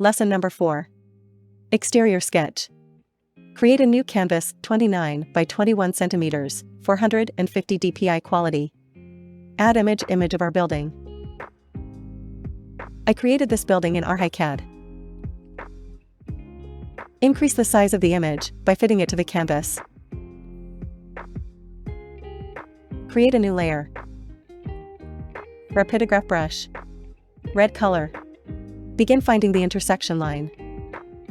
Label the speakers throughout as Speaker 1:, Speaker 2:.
Speaker 1: Lesson number 4. Exterior sketch. Create a new canvas 29 by 21 centimeters, 450 dpi quality. Add image of our building. I created this building in ArchiCAD. Increase the size of the image by fitting it to the canvas. Create a new layer. Rapidograph brush. Red color. Begin finding the intersection line.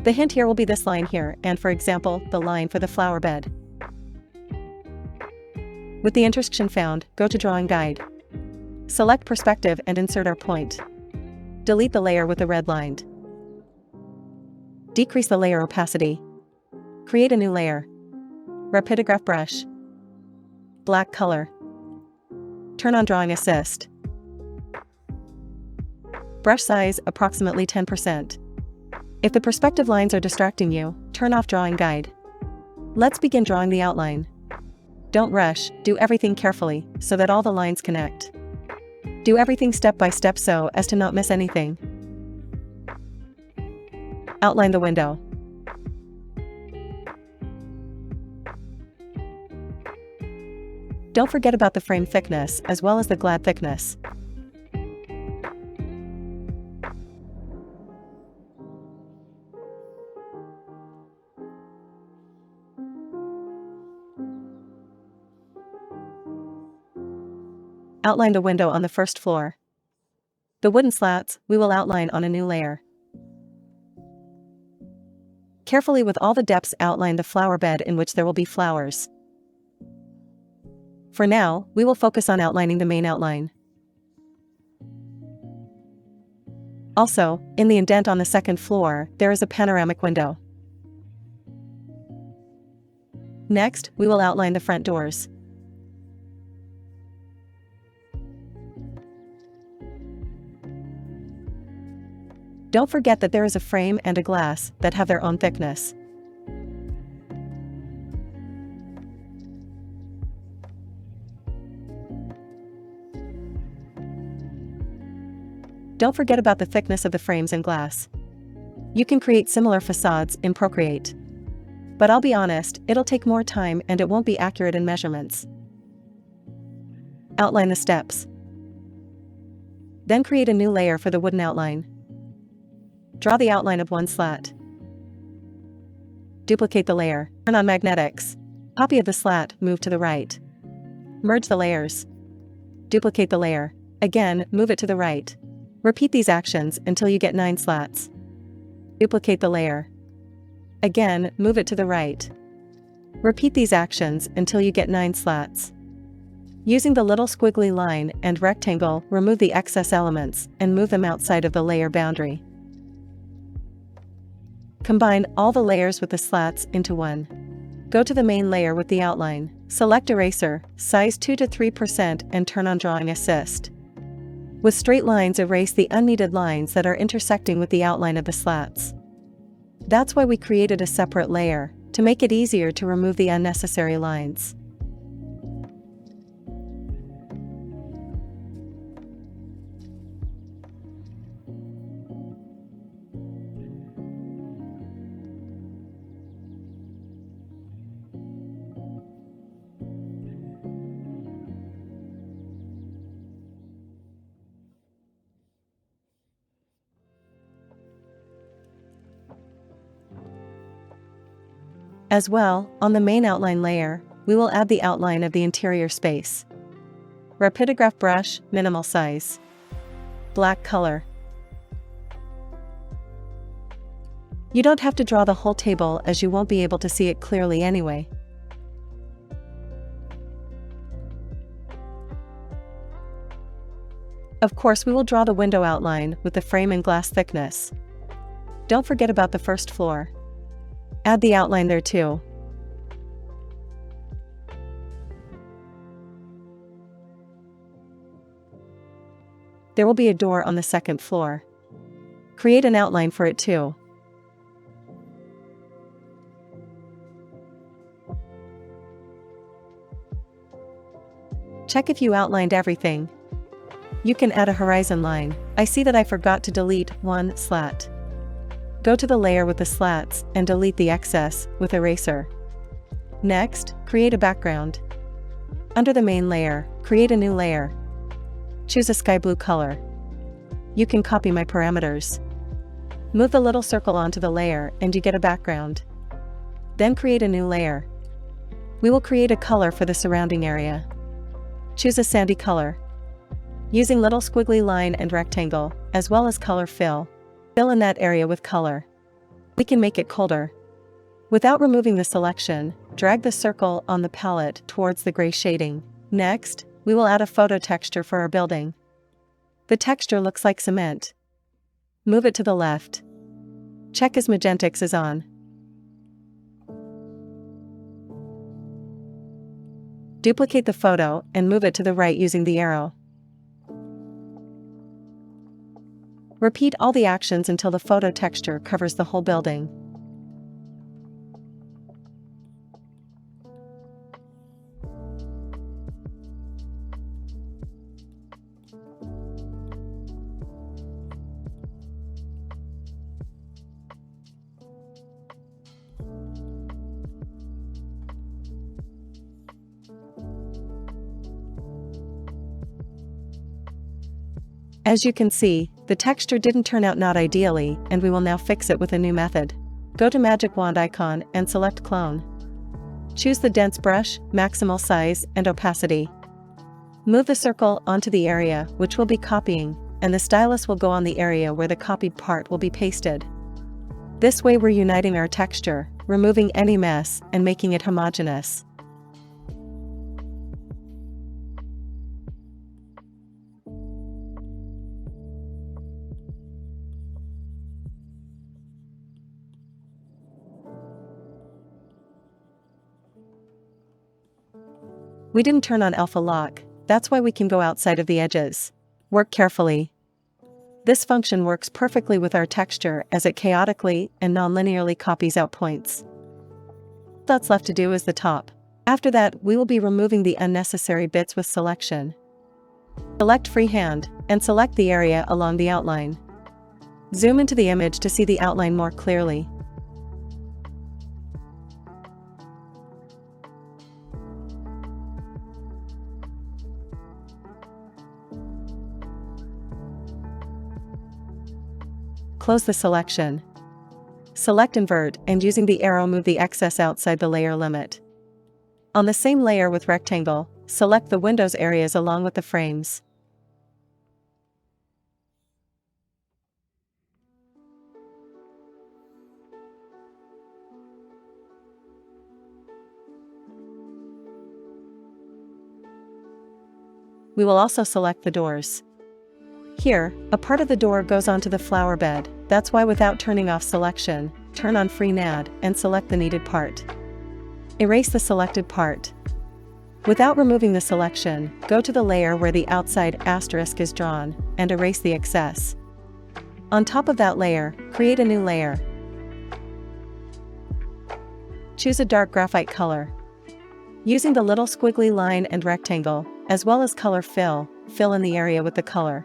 Speaker 1: The hint here will be this line here and, for example, the line for the flower bed. With the intersection found, go to Drawing Guide. Select Perspective and insert our point. Delete the layer with the red line. Decrease the layer opacity. Create a new layer. Rapidograph brush. Black color. Turn on Drawing Assist. Brush size approximately 10%. If the perspective lines are distracting you, turn off Drawing Guide. Let's begin drawing the outline. Don't rush, do everything carefully, so that all the lines connect. Do everything step by step so as to not miss anything. Outline the window. Don't forget about the frame thickness as well as the glad thickness. Outline the window on the first floor. The wooden slats we will outline on a new layer. Carefully with all the depths outline the flower bed in which there will be flowers. For now, we will focus on outlining the main outline. Also, in the indent on the second floor, there is a panoramic window. Next, we will outline the front doors. Don't forget that there is a frame and a glass that have their own thickness. Don't forget about the thickness of the frames and glass. You can create similar facades in Procreate. But I'll be honest, it'll take more time and it won't be accurate in measurements. Outline the steps. Then create a new layer for the wooden outline. Draw the outline of one slat. Duplicate the layer. Turn on magnetics. Copy of the slat, move to the right. Merge the layers. Duplicate the layer. Again, move it to the right. Repeat these actions until you get 9 slats. Duplicate the layer. Again, move it to the right. Repeat these actions until you get 9 slats. Using the little squiggly line and rectangle, remove the excess elements and move them outside of the layer boundary. Combine all the layers with the slats into one. Go to the main layer with the outline. Select Eraser, size 2 to 3% and turn on Drawing Assist. With straight lines, erase the unneeded lines that are intersecting with the outline of the slats. That's why we created a separate layer, to make it easier to remove the unnecessary lines. As well, on the main outline layer, we will add the outline of the interior space. Rapidograph brush, minimal size. Black color. You don't have to draw the whole table as you won't be able to see it clearly anyway. Of course, we will draw the window outline with the frame and glass thickness. Don't forget about the first floor. Add the outline there too. There will be a door on the second floor. Create an outline for it too. Check if you outlined everything. You can add a horizon line. I see that I forgot to delete one slat. Go to the layer with the slats and delete the excess with eraser. Next, create a background. Under the main layer, create a new layer. Choose a sky blue color. You can copy my parameters. Move the little circle onto the layer and you get a background. Then create a new layer. We will create a color for the surrounding area. Choose a sandy color. Using little squiggly line and rectangle, as well as color fill in that area with color. We can make it colder. Without removing the selection, drag the circle on the palette towards the gray shading. Next, we will add a photo texture for our building. The texture looks like cement. Move it to the left. Check as Magentix is on. Duplicate the photo and move it to the right using the arrow. Repeat all the actions until the photo texture covers the whole building. As you can see, the texture didn't turn out not ideally, and we will now fix it with a new method. Go to Magic Wand icon and select Clone. Choose the dense brush, maximal size, and opacity. Move the circle onto the area which we'll be copying, and the stylus will go on the area where the copied part will be pasted. This way we're uniting our texture, removing any mess, and making it homogeneous. We didn't turn on alpha lock, that's why we can go outside of the edges. Work carefully. This function works perfectly with our texture as it chaotically and non-linearly copies out points. All that's left to do is the top. After that, we will be removing the unnecessary bits with selection. Select Freehand, and select the area along the outline. Zoom into the image to see the outline more clearly. Close the selection. Select Invert and using the arrow move the excess outside the layer limit. On the same layer with rectangle, select the windows areas along with the frames. We will also select the doors. Here, a part of the door goes onto the flower bed, that's why without turning off selection, turn on FreeNAD and select the needed part. Erase the selected part. Without removing the selection, go to the layer where the outside asterisk is drawn, and erase the excess. On top of that layer, create a new layer. Choose a dark graphite color. Using the little squiggly line and rectangle, as well as color fill in the area with the color.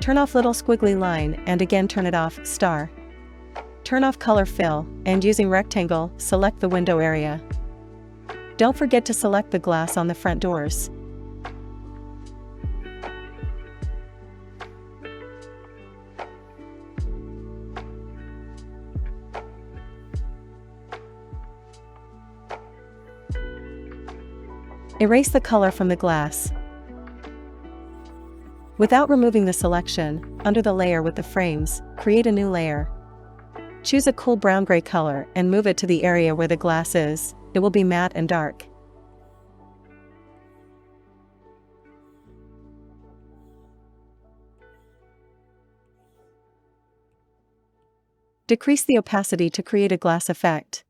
Speaker 1: Turn off little squiggly line and again turn it off, star. Turn off color fill, and using rectangle, select the window area. Don't forget to select the glass on the front doors. Erase the color from the glass. Without removing the selection, under the layer with the frames, create a new layer. Choose a cool brown-gray color and move it to the area where the glass is. It will be matte and dark. Decrease the opacity to create a glass effect.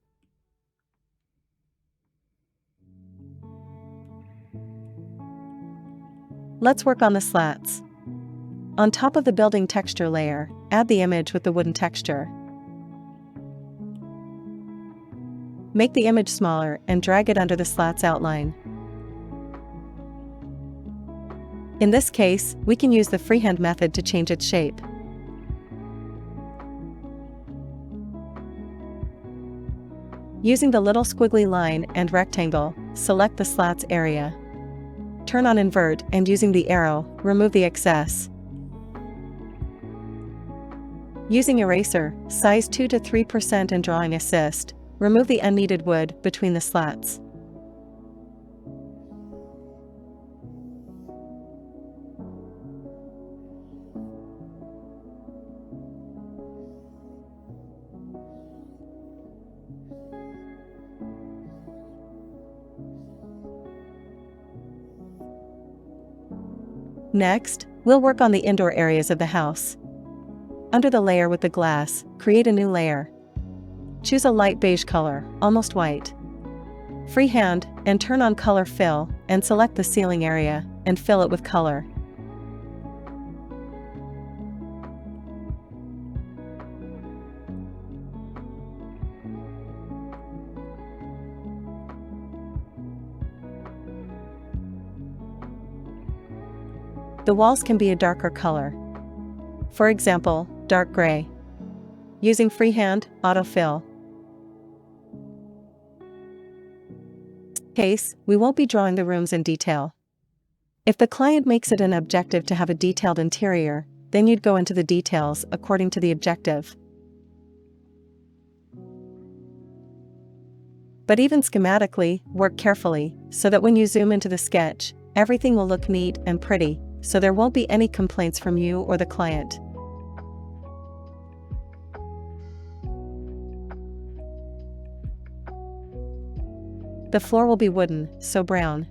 Speaker 1: Let's work on the slats. On top of the building texture layer, add the image with the wooden texture. Make the image smaller and drag it under the slat's outline. In this case, we can use the freehand method to change its shape. Using the little squiggly line and rectangle, select the slats area. Turn on invert and using the arrow, remove the excess. Using eraser, size 2 to 3% and drawing assist, remove the unneeded wood between the slats. Next, we'll work on the indoor areas of the house. Under the layer with the glass, create a new layer. Choose a light beige color, almost white. Freehand, and turn on Color Fill, and select the ceiling area, and fill it with color. The walls can be a darker color. For example, dark gray. Using freehand, autofill. In this case, we won't be drawing the rooms in detail. If the client makes it an objective to have a detailed interior, then you'd go into the details according to the objective. But even schematically, work carefully, so that when you zoom into the sketch, everything will look neat and pretty, so there won't be any complaints from you or the client. The floor will be wooden, so brown.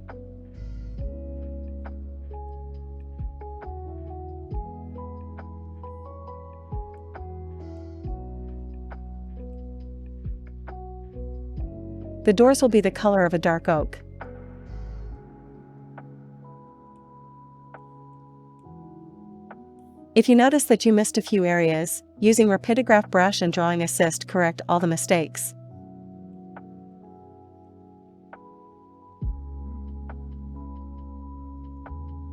Speaker 1: The doors will be the color of a dark oak. If you notice that you missed a few areas, using Rapidograph brush and drawing assist correct all the mistakes.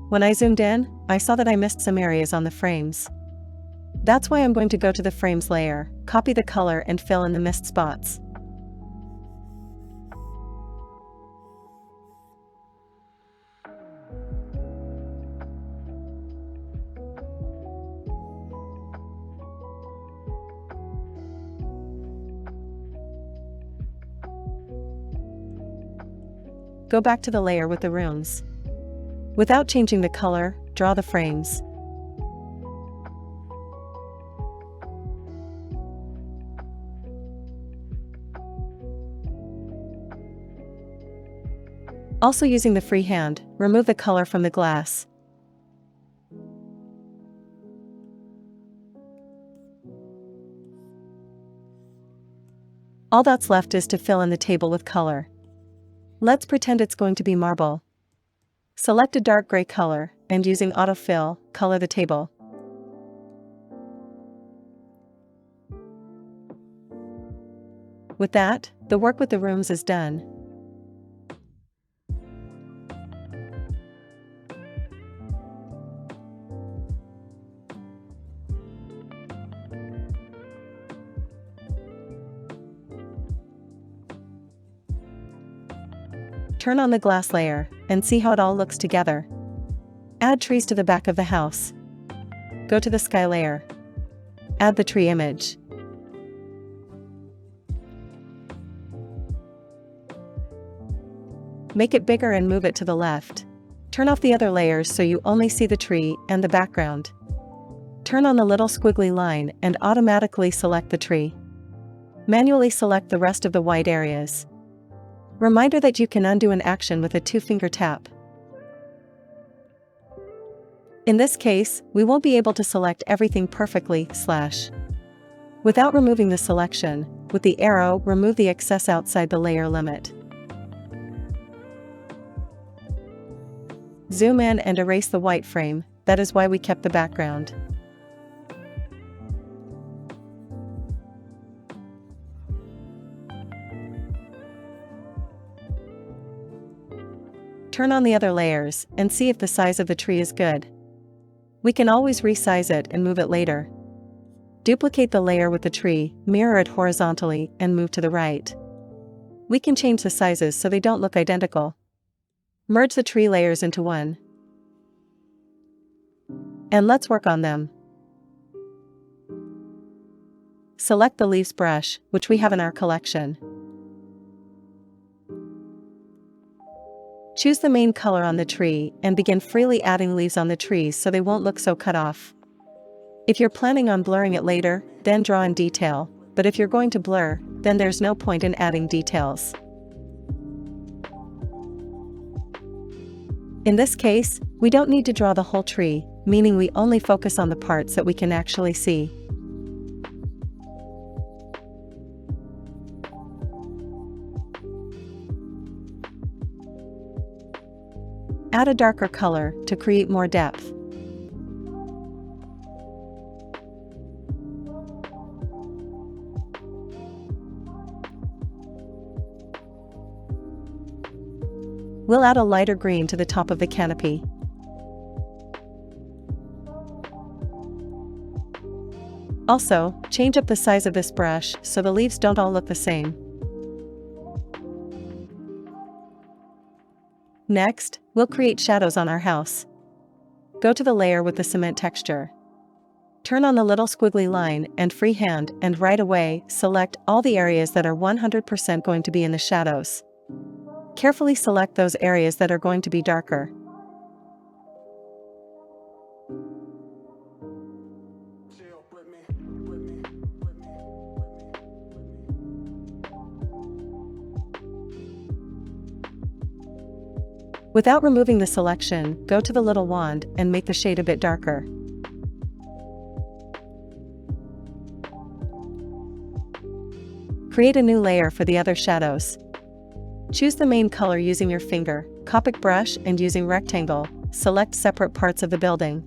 Speaker 1: When I zoomed in, I saw that I missed some areas on the frames. That's why I'm going to go to the frames layer, copy the color and fill in the missed spots. Go back to the layer with the rooms. Without changing the color, draw the frames. Also using the freehand, remove the color from the glass. All that's left is to fill in the table with color. Let's pretend it's going to be marble. Select a dark gray color, and using autofill, color the table. With that, the work with the rooms is done. Turn on the glass layer, and see how it all looks together. Add trees to the back of the house. Go to the sky layer. Add the tree image. Make it bigger and move it to the left. Turn off the other layers so you only see the tree and the background. Turn on the little squiggly line and automatically select the tree. Manually select the rest of the white areas. Reminder that you can undo an action with a 2-finger tap. In this case, we won't be able to select everything perfectly, without removing the selection, with the arrow, remove the excess outside the layer limit. Zoom in and erase the white frame, that is why we kept the background. Turn on the other layers and see if the size of the tree is good. We can always resize it and move it later. Duplicate the layer with the tree, mirror it horizontally, and move to the right. We can change the sizes so they don't look identical. Merge the tree layers into one. And let's work on them. Select the leaves brush, which we have in our collection. Choose the main color on the tree and begin freely adding leaves on the trees so they won't look so cut off. If you're planning on blurring it later, then draw in detail, but if you're going to blur, then there's no point in adding details. In this case, we don't need to draw the whole tree, meaning we only focus on the parts that we can actually see. Add a darker color to create more depth. We'll add a lighter green to the top of the canopy. Also, change up the size of this brush so the leaves don't all look the same. Next, we'll create shadows on our house. Go to the layer with the cement texture. Turn on the little squiggly line and freehand, and right away, select all the areas that are 100% going to be in the shadows. Carefully select those areas that are going to be darker. Without removing the selection, go to the little wand and make the shade a bit darker. Create a new layer for the other shadows. Choose the main color using your finger, Copic brush, and using rectangle, select separate parts of the building.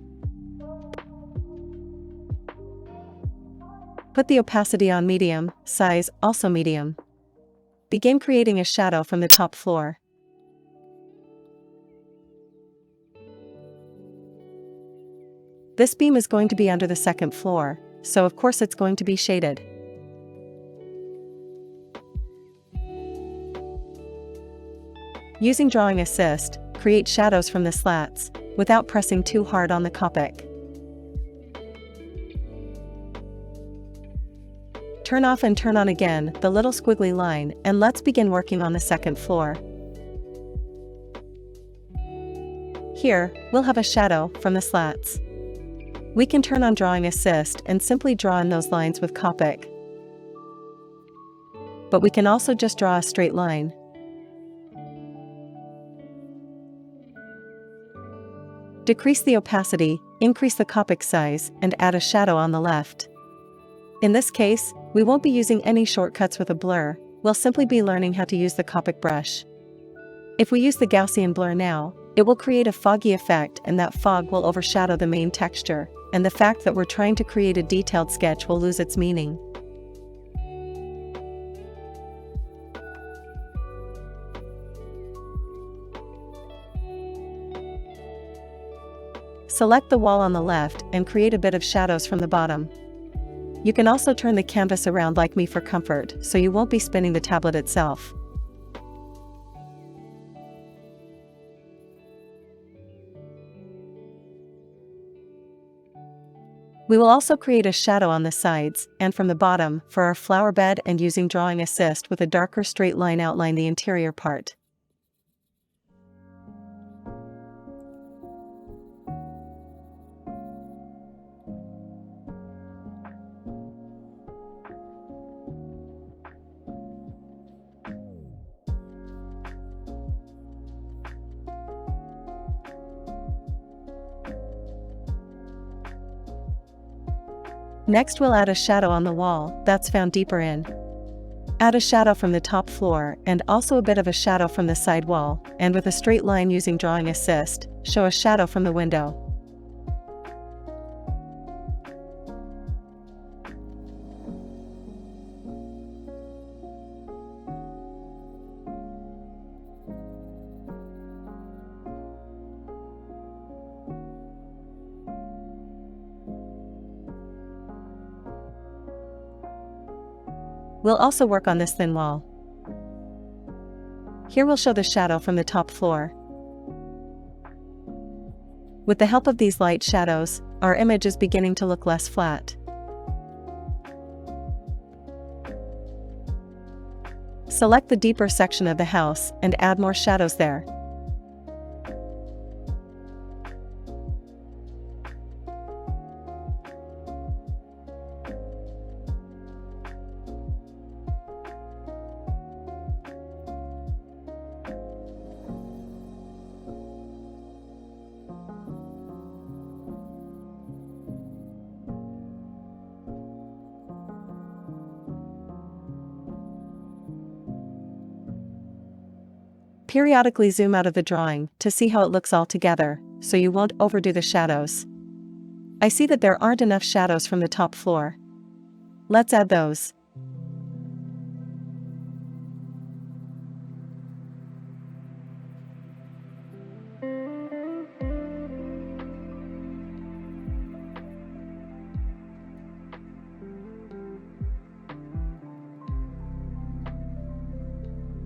Speaker 1: Put the opacity on medium, size also medium. Begin creating a shadow from the top floor. This beam is going to be under the second floor, so of course it's going to be shaded. Using Drawing Assist, create shadows from the slats, without pressing too hard on the Copic. Turn off and turn on again the little squiggly line, and let's begin working on the second floor. Here, we'll have a shadow from the slats. We can turn on Drawing Assist and simply draw in those lines with Copic. But we can also just draw a straight line. Decrease the opacity, increase the Copic size, and add a shadow on the left. In this case, we won't be using any shortcuts with a blur, we'll simply be learning how to use the Copic brush. If we use the Gaussian blur now, it will create a foggy effect, and that fog will overshadow the main texture, and the fact that we're trying to create a detailed sketch will lose its meaning. Select the wall on the left and create a bit of shadows from the bottom. You can also turn the canvas around like me for comfort, so you won't be spinning the tablet itself. We will also create a shadow on the sides and from the bottom for our flower bed, and using Drawing Assist with a darker straight line outline the interior part. Next, we'll add a shadow on the wall that's found deeper in. Add a shadow from the top floor and also a bit of a shadow from the side wall, and with a straight line using Drawing Assist, show a shadow from the window. We'll also work on this thin wall. Here we'll show the shadow from the top floor. With the help of these light shadows, our image is beginning to look less flat. Select the deeper section of the house and add more shadows there. Periodically zoom out of the drawing to see how it looks all together, so you won't overdo the shadows. I see that there aren't enough shadows from the top floor. Let's add those.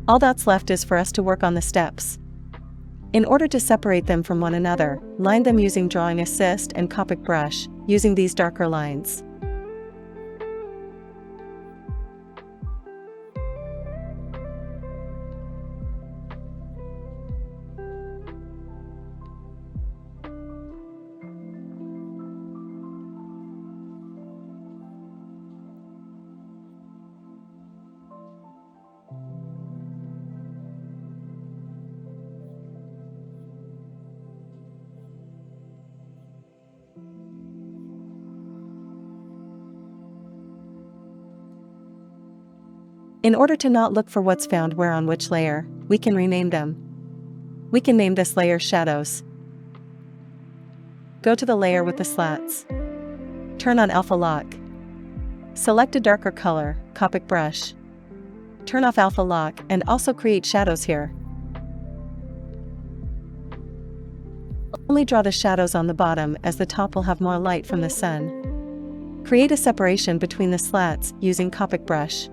Speaker 1: All that's left is for us to work on the steps. In order to separate them from one another, line them using Drawing Assist and Copic Brush, using these darker lines. In order to not look for what's found where on which layer, we can rename them. We can name this layer Shadows. Go to the layer with the slats. Turn on Alpha Lock. Select a darker color, Copic Brush. Turn off Alpha Lock and also create shadows here. Only draw the shadows on the bottom, as the top will have more light from the sun. Create a separation between the slats using Copic Brush.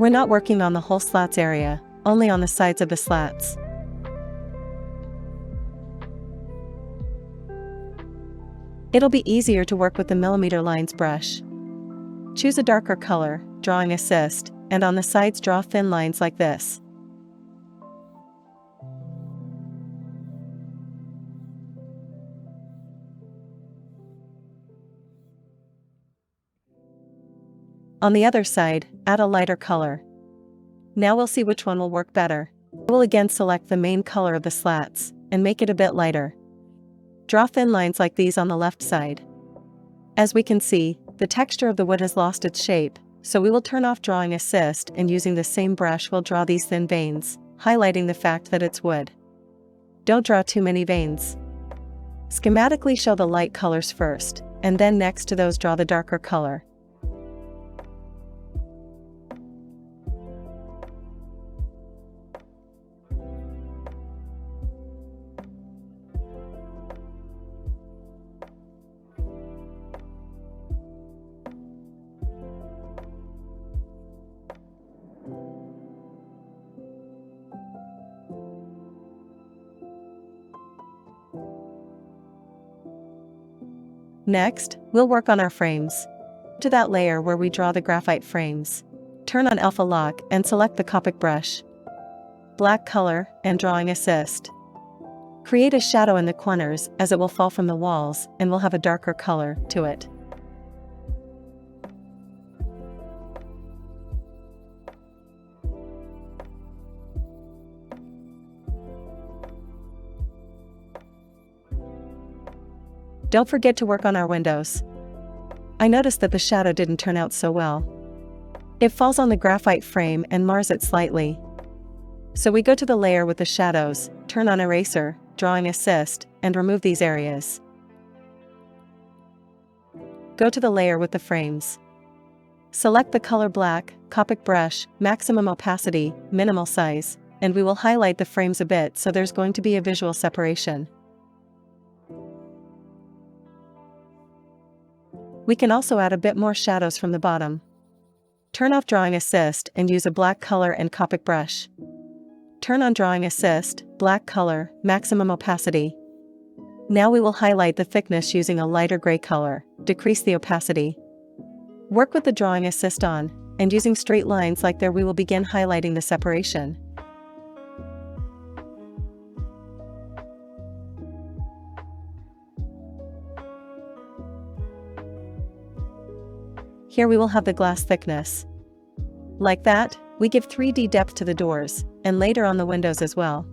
Speaker 1: We're not working on the whole slats area, only on the sides of the slats. It'll be easier to work with the millimeter lines brush. Choose a darker color, Drawing Assist, and on the sides draw thin lines like this. On the other side, add a lighter color. Now we'll see which one will work better. We'll again select the main color of the slats, and make it a bit lighter. Draw thin lines like these on the left side. As we can see, the texture of the wood has lost its shape, so we will turn off Drawing Assist, and using the same brush we'll draw these thin veins, highlighting the fact that it's wood. Don't draw too many veins. Schematically show the light colors first, and then next to those draw the darker color. Next, we'll work on our frames. To that layer where we draw the graphite frames. Turn on Alpha Lock and select the Copic Brush. Black color and Drawing Assist. Create a shadow in the corners, as it will fall from the walls and will have a darker color to it. Don't forget to work on our windows. I noticed that the shadow didn't turn out so well. It falls on the graphite frame and mars it slightly. So we go to the layer with the shadows, turn on Eraser, Drawing Assist, and remove these areas. Go to the layer with the frames. Select the color black, Copic brush, maximum opacity, minimal size, and we will highlight the frames a bit so there's going to be a visual separation. We can also add a bit more shadows from the bottom. Turn off Drawing Assist and use a black color and Copic brush. Turn on Drawing Assist, black color, maximum opacity. Now we will highlight the thickness using a lighter gray color, decrease the opacity. Work with the Drawing Assist on, and using straight lines like there we will begin highlighting the separation. Here we will have the glass thickness. Like that, we give 3D depth to the doors, and later on the windows as well.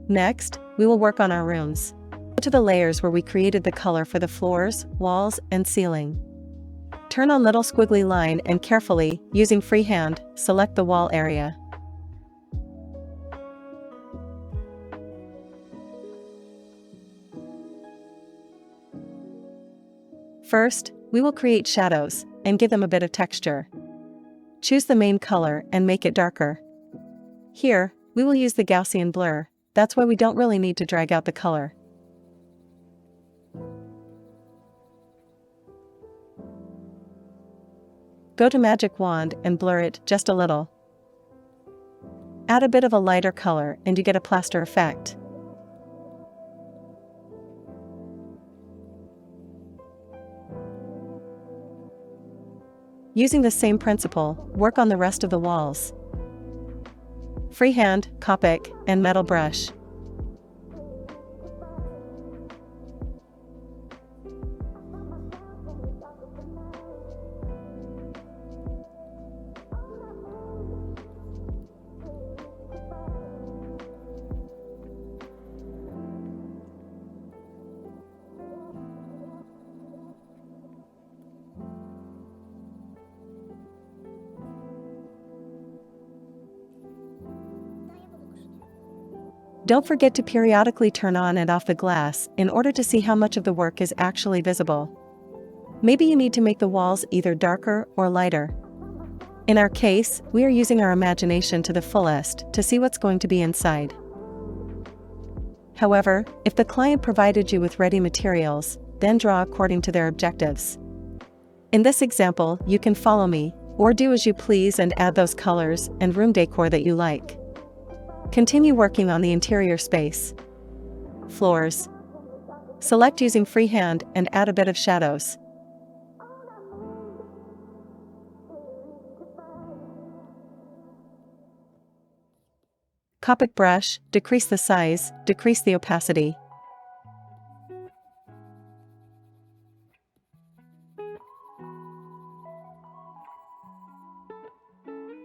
Speaker 1: Next, we will work on our rooms. Go to the layers where we created the color for the floors, walls, and ceiling. Turn on little squiggly line and carefully, using freehand, select the wall area. First, we will create shadows, and give them a bit of texture. Choose the main color and make it darker. Here, we will use the Gaussian blur. That's why we don't really need to drag out the color. Go to Magic Wand and blur it just a little. Add a bit of a lighter color and you get a plaster effect. Using the same principle, work on the rest of the walls. Freehand, Copic, and metal brush. Don't forget to periodically turn on and off the glass in order to see how much of the work is actually visible. Maybe you need to make the walls either darker or lighter. In our case, we are using our imagination to the fullest to see what's going to be inside. However, if the client provided you with ready materials, then draw according to their objectives. In this example, you can follow me, or do as you please and add those colors and room decor that you like. Continue working on the interior space. Floors. Select using freehand and add a bit of shadows. Copic brush, decrease the size, decrease the opacity.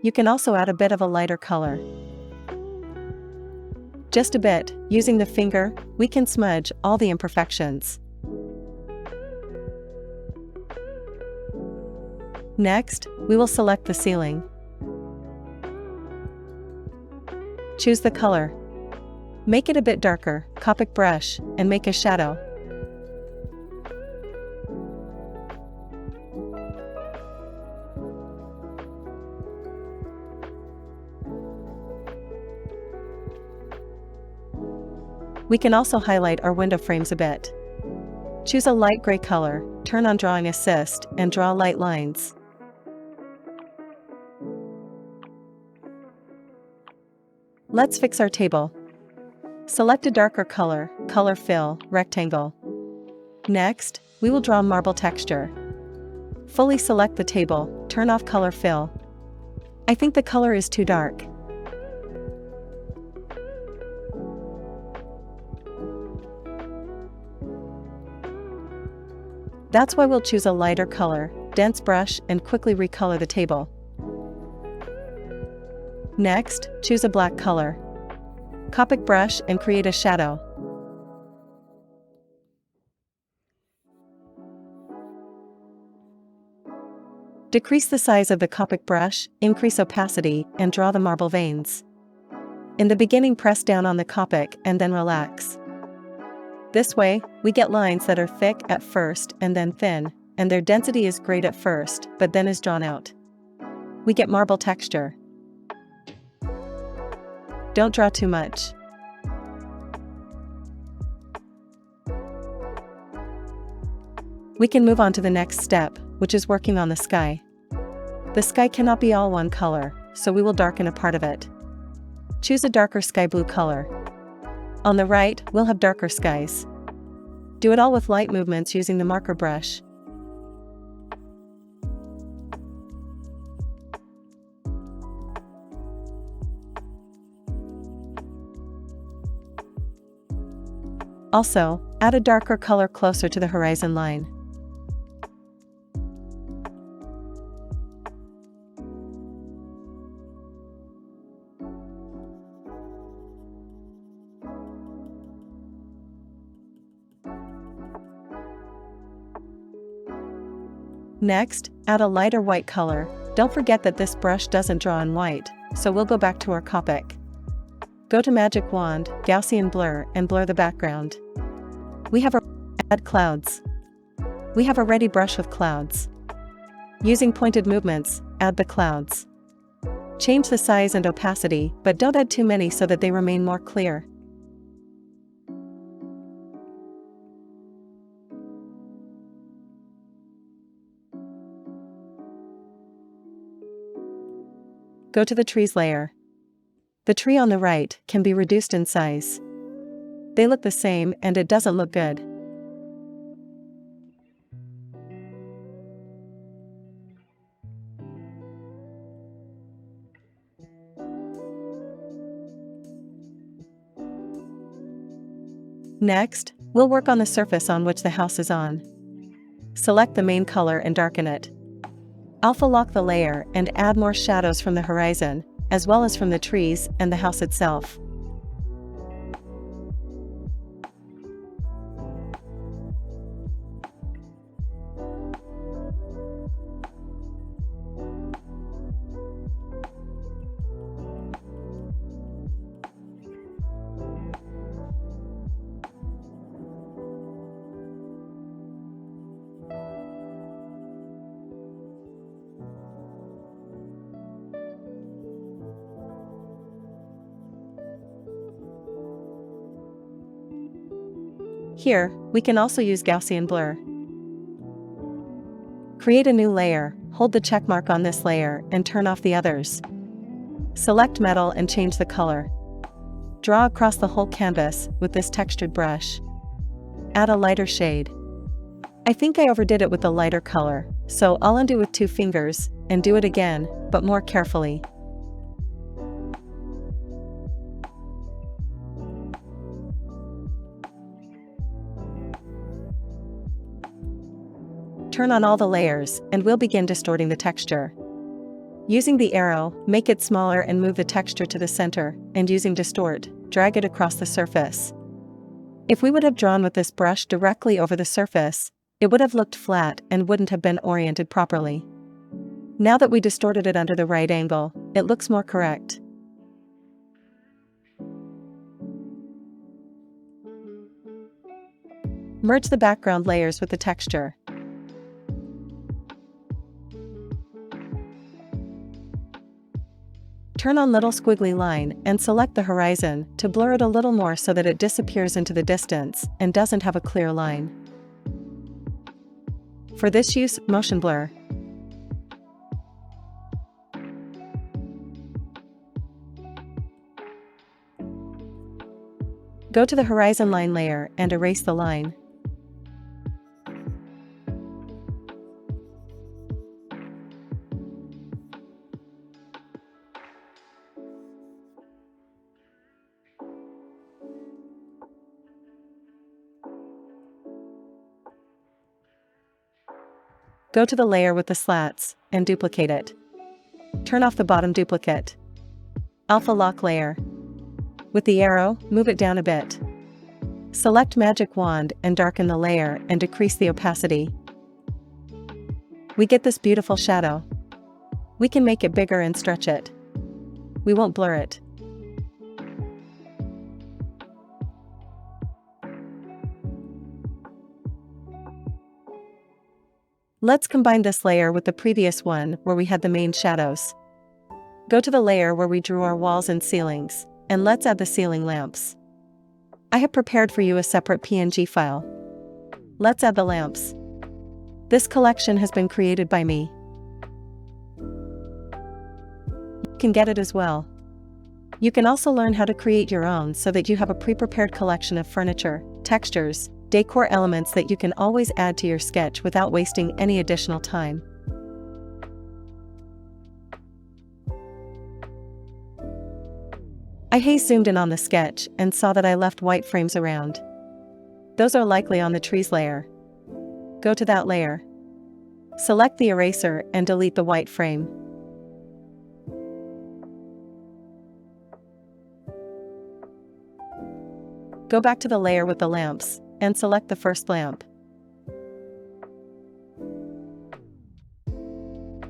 Speaker 1: You can also add a bit of a lighter color. Just a bit, using the finger, we can smudge all the imperfections. Next, we will select the ceiling. Choose the color. Make it a bit darker, Copic brush, and make a shadow. We can also highlight our window frames a bit. Choose a light gray color, turn on Drawing Assist, and draw light lines. Let's fix our table. Select a darker color, color fill, rectangle. Next, we will draw marble texture. Fully select the table, turn off color fill. I think the color is too dark. That's why we'll choose a lighter color, dense brush, and quickly recolor the table. Next, choose a black color. Copic brush and create a shadow. Decrease the size of the Copic brush, increase opacity, and draw the marble veins. In the beginning, press down on the Copic and then relax. This way, we get lines that are thick at first and then thin, and their density is great at first, but then is drawn out. We get marble texture. Don't draw too much. We can move on to the next step, which is working on the sky. The sky cannot be all one color, so we will darken a part of it. Choose a darker sky blue color. On the right, we'll have darker skies. Do it all with light movements using the marker brush. Also, add a darker color closer to the horizon line. Next, add a lighter white color. Don't forget that this brush doesn't draw in white, so we'll go back to our Copic. Go to Magic Wand, Gaussian Blur, and blur the background. We have add clouds. We have a ready brush with clouds. Using pointed movements, add the clouds. Change the size and opacity, but don't add too many so that they remain more clear. Go to the trees layer. The tree on the right can be reduced in size. They look the same and it doesn't look good. Next, we'll work on the surface on which the house is on. Select the main color and darken it. Alpha lock the layer and add more shadows from the horizon, as well as from the trees and the house itself. Here, we can also use Gaussian Blur. Create a new layer, hold the checkmark on this layer and turn off the others. Select metal and change the color. Draw across the whole canvas with this textured brush. Add a lighter shade. I think I overdid it with the lighter color, so I'll undo with 2 fingers and do it again, but more carefully. Turn on all the layers, and we'll begin distorting the texture. Using the arrow, make it smaller and move the texture to the center, and using Distort, drag it across the surface. If we would have drawn with this brush directly over the surface, it would have looked flat and wouldn't have been oriented properly. Now that we distorted it under the right angle, it looks more correct. Merge the background layers with the texture. Turn on little squiggly line and select the horizon to blur it a little more so that it disappears into the distance and doesn't have a clear line. For this use, motion blur. Go to the horizon line layer and erase the line. Go to the layer with the slats and duplicate it. Turn off the bottom duplicate. Alpha lock layer. With the arrow, move it down a bit. Select magic wand and darken the layer and decrease the opacity. We get this beautiful shadow. We can make it bigger and stretch it. We won't blur it. Let's combine this layer with the previous one where we had the main shadows. Go to the layer where we drew our walls and ceilings, and let's add the ceiling lamps. I have prepared for you a separate PNG file. Let's add the lamps. This collection has been created by me. You can get it as well. You can also learn how to create your own so that you have a pre-prepared collection of furniture, textures, decor elements that you can always add to your sketch without wasting any additional time. I zoomed in on the sketch and saw that I left white frames around. Those are likely on the trees layer. Go to that layer. Select the eraser and delete the white frame. Go back to the layer with the lamps and select the first lamp.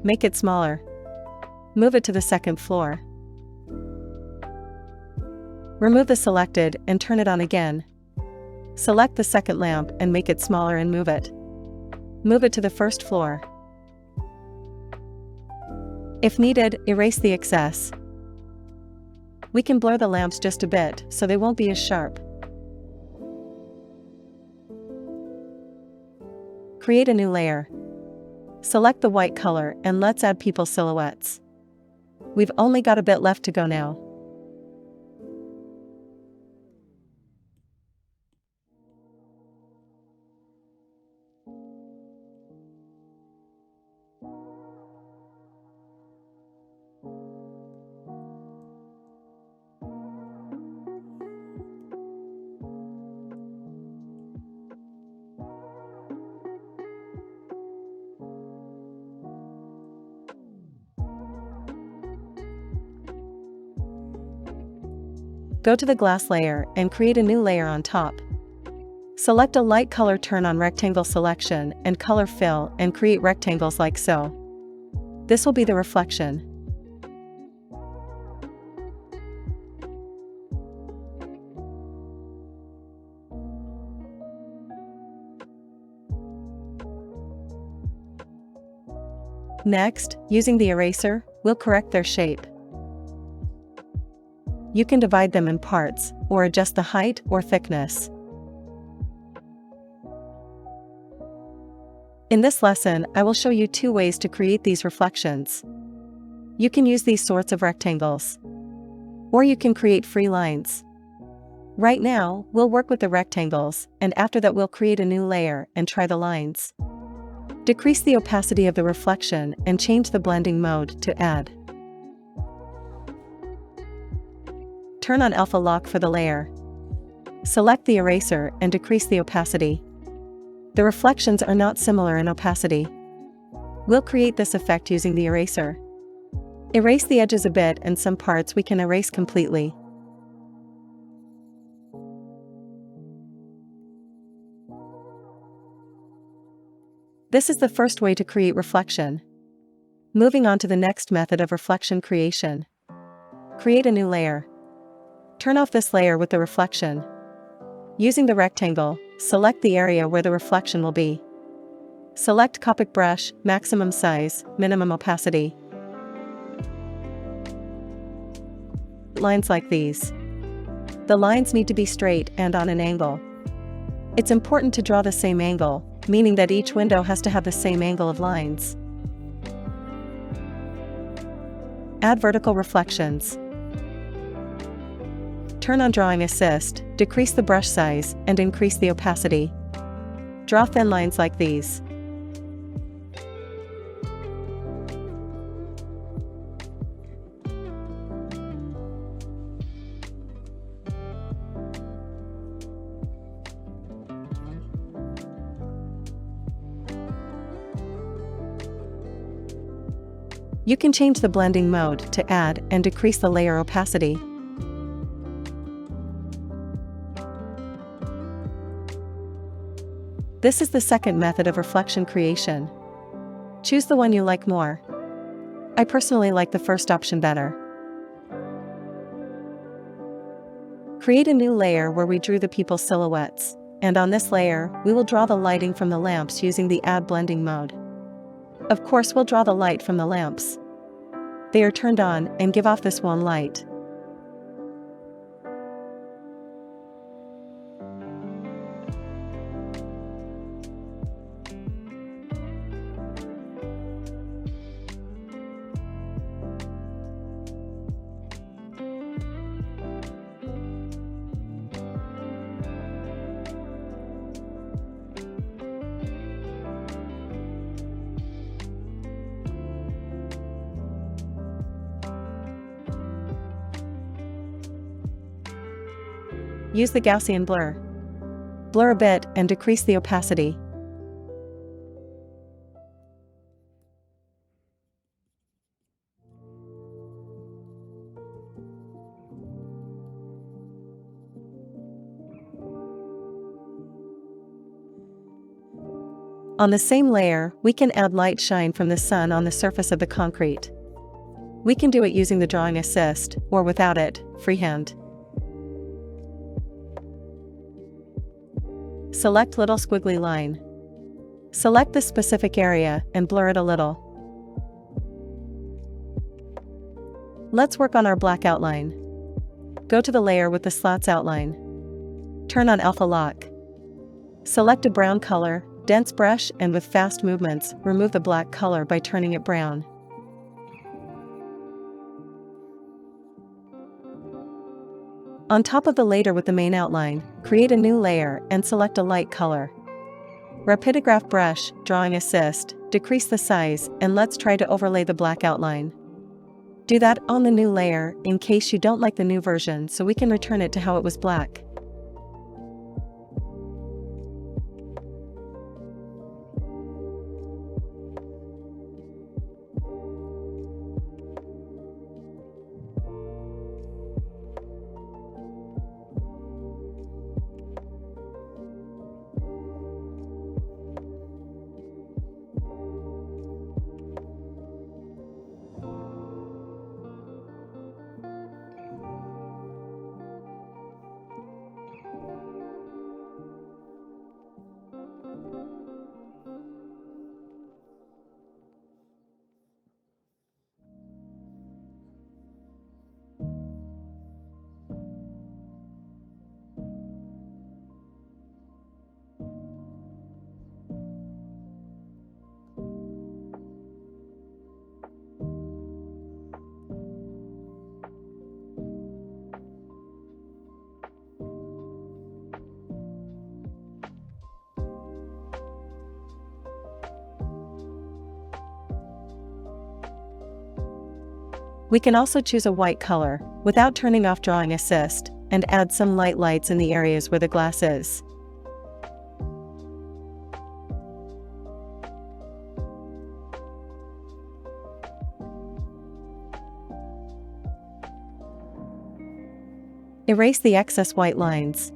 Speaker 1: Make it smaller. Move it to the second floor. Remove the selected and turn it on again. Select the second lamp and make it smaller and move it. Move it to the first floor. If needed, erase the excess. We can blur the lamps just a bit so they won't be as sharp. Create a new layer. Select the white color and let's add people silhouettes. We've only got a bit left to go now. Go to the glass layer and create a new layer on top. Select a light color, turn on rectangle selection and color fill and create rectangles like so. This will be the reflection. Next, using the eraser, we'll correct their shape. You can divide them in parts, or adjust the height or thickness. In this lesson, I will show you 2 ways to create these reflections. You can use these sorts of rectangles. Or you can create free lines. Right now, we'll work with the rectangles, and after that we'll create a new layer and try the lines. Decrease the opacity of the reflection and change the blending mode to add. Turn on alpha lock for the layer. Select the eraser and decrease the opacity. The reflections are not similar in opacity. We'll create this effect using the eraser. Erase the edges a bit and some parts we can erase completely. This is the first way to create reflection. Moving on to the next method of reflection creation. Create a new layer. Turn off this layer with the reflection. Using the rectangle, select the area where the reflection will be. Select Copic brush, maximum size, minimum opacity. Lines like these. The lines need to be straight and on an angle. It's important to draw the same angle, meaning that each window has to have the same angle of lines. Add vertical reflections. Turn on Drawing Assist, decrease the brush size, and increase the opacity. Draw thin lines like these. You can change the blending mode to add and decrease the layer opacity. This is the second method of reflection creation. Choose the one you like more. I personally like the first option better. Create a new layer where we drew the people's silhouettes, and on this layer, we will draw the lighting from the lamps using the Add Blending mode. Of course, we'll draw the light from the lamps. They are turned on and give off this warm light. Use the Gaussian blur. Blur a bit and decrease the opacity. On the same layer, we can add light shine from the sun on the surface of the concrete. We can do it using the Drawing Assist, or without it, freehand. Select little squiggly line. Select this specific area and blur it a little. Let's work on our black outline. Go to the layer with the slats outline. Turn on Alpha Lock. Select a brown color, dense brush, and with fast movements, remove the black color by turning it brown. On top of the layer with the main outline, create a new layer and select a light color. Rapidograph brush, Drawing Assist, decrease the size, and let's try to overlay the black outline. Do that on the new layer in case you don't like the new version, so we can return it to how it was black. We can also choose a white color, without turning off Drawing Assist, and add some light lights in the areas where the glass is. Erase the excess white lines.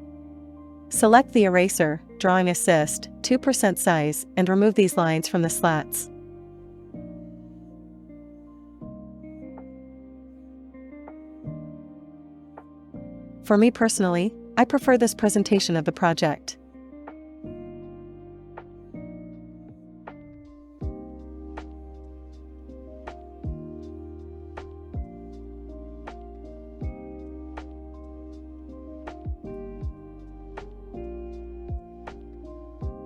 Speaker 1: Select the eraser, Drawing Assist, 2% size, and remove these lines from the slats. For me personally, I prefer this presentation of the project.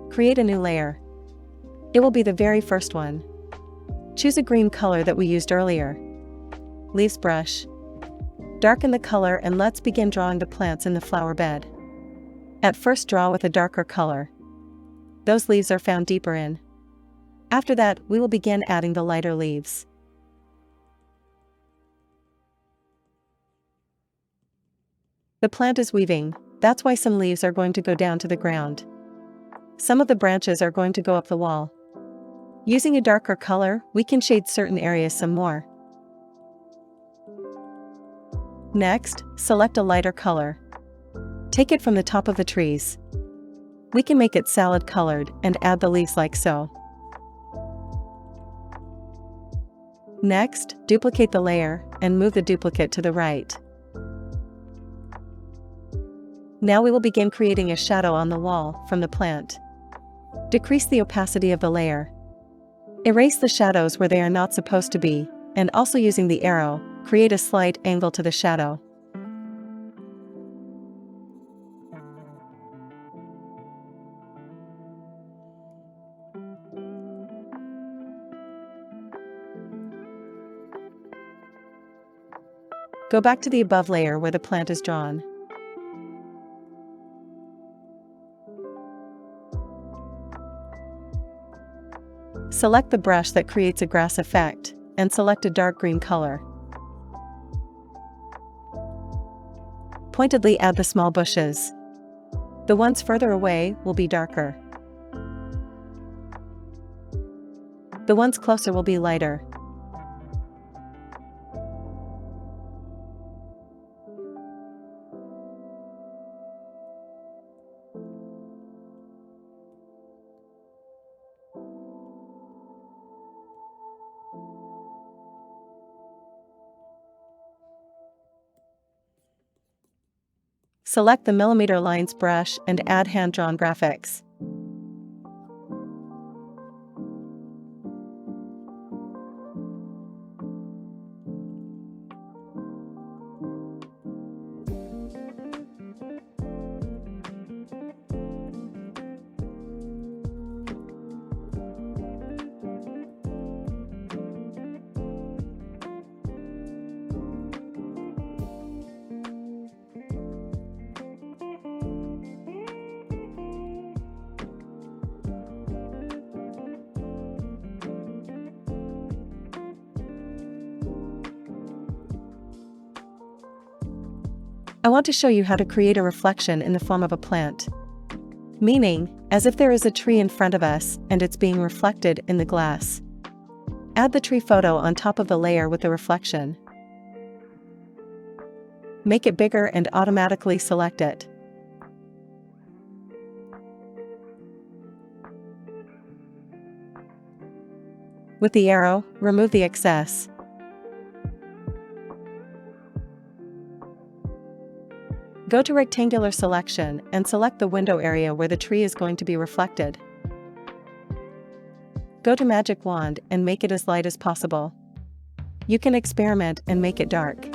Speaker 1: Create a new layer. It will be the very first one. Choose a green color that we used earlier. Leaves brush. Darken the color and let's begin drawing the plants in the flower bed. At first draw with a darker color. Those leaves are found deeper in. After that, we will begin adding the lighter leaves. The plant is weaving, that's why some leaves are going to go down to the ground. Some of the branches are going to go up the wall. Using a darker color, we can shade certain areas some more. Next, select a lighter color. Take it from the top of the trees. We can make it salad colored and add the leaves like so. Next, duplicate the layer and move the duplicate to the right. Now we will begin creating a shadow on the wall from the plant. Decrease the opacity of the layer. Erase the shadows where they are not supposed to be, and also using the arrow, create a slight angle to the shadow. Go back to the above layer where the plant is drawn. Select the brush that creates a grass effect, and select a dark green color. Pointedly add the small bushes. The ones further away will be darker. The ones closer will be lighter. Select the millimeter lines brush and add hand-drawn graphics. I want to show you how to create a reflection in the form of a plant. Meaning, as if there is a tree in front of us and it's being reflected in the glass. Add the tree photo on top of the layer with the reflection. Make it bigger and automatically select it. With the arrow, remove the excess. Go to Rectangular Selection and select the window area where the tree is going to be reflected. Go to Magic Wand and make it as light as possible. You can experiment and make it dark.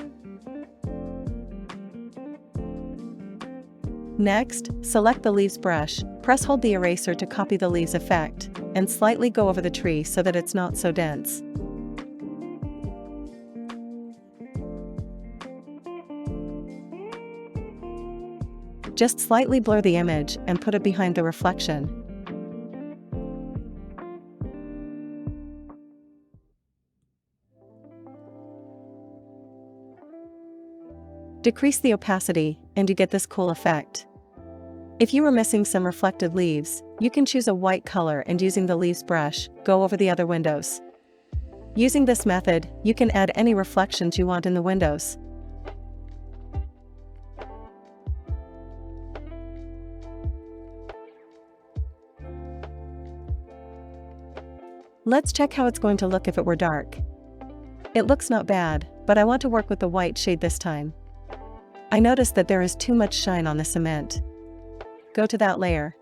Speaker 1: Next, select the leaves brush, press hold the eraser to copy the leaves effect, and slightly go over the tree so that it's not so dense. Just slightly blur the image and put it behind the reflection. Decrease the opacity, and you get this cool effect. If you were missing some reflected leaves, you can choose a white color and using the leaves brush, go over the other windows. Using this method, you can add any reflections you want in the windows. Let's check how it's going to look if it were dark. It looks not bad, but I want to work with the white shade this time. I noticed that there is too much shine on the cement. Go to that layer.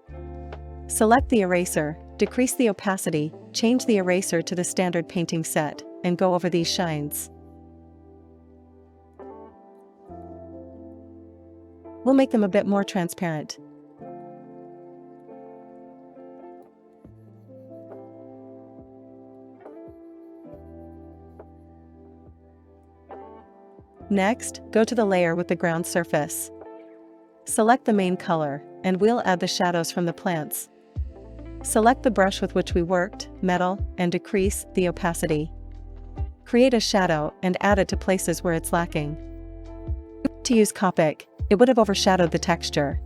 Speaker 1: Select the eraser, decrease the opacity, change the eraser to the standard painting set, and go over these shines. We'll make them a bit more transparent. Next, go to the layer with the ground surface. Select the main color, and we'll add the shadows from the plants. Select the brush with which we worked, metal, and decrease the opacity. Create a shadow and add it to places where it's lacking. To use Copic, it would have overshadowed the texture.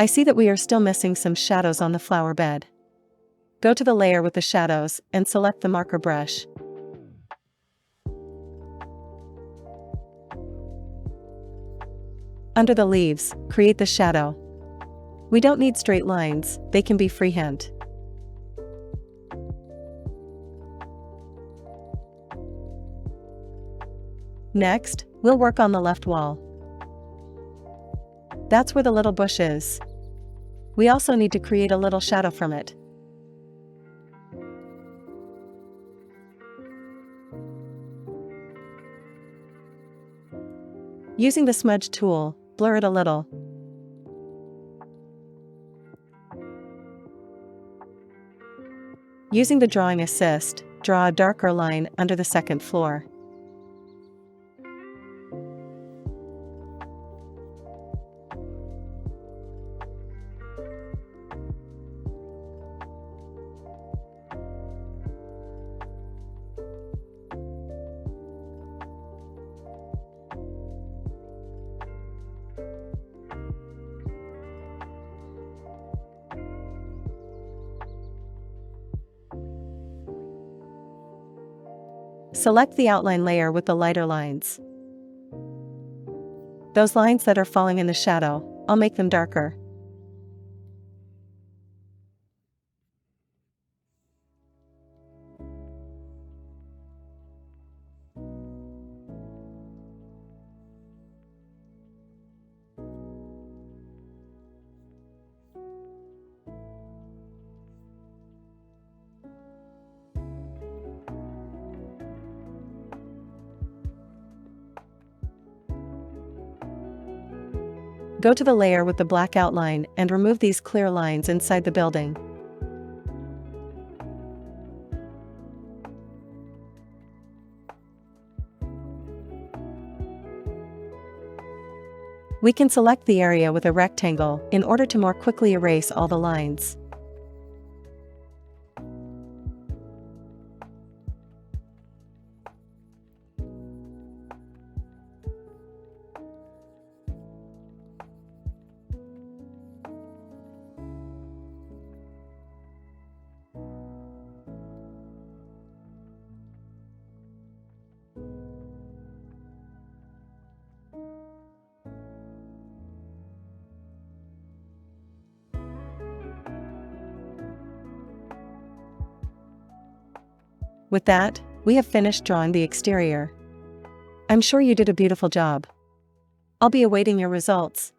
Speaker 1: I see that we are still missing some shadows on the flower bed. Go to the layer with the shadows and select the marker brush. Under the leaves, create the shadow. We don't need straight lines, they can be freehand. Next, we'll work on the left wall. That's where the little bush is. We also need to create a little shadow from it. Using the smudge tool, blur it a little. Using the drawing assist, draw a darker line under the second floor. Select the outline layer with the lighter lines. Those lines that are falling in the shadow, I'll make them darker. Go to the layer with the black outline and remove these clear lines inside the building. We can select the area with a rectangle in order to more quickly erase all the lines. With that, we have finished drawing the exterior. I'm sure you did a beautiful job. I'll be awaiting your results.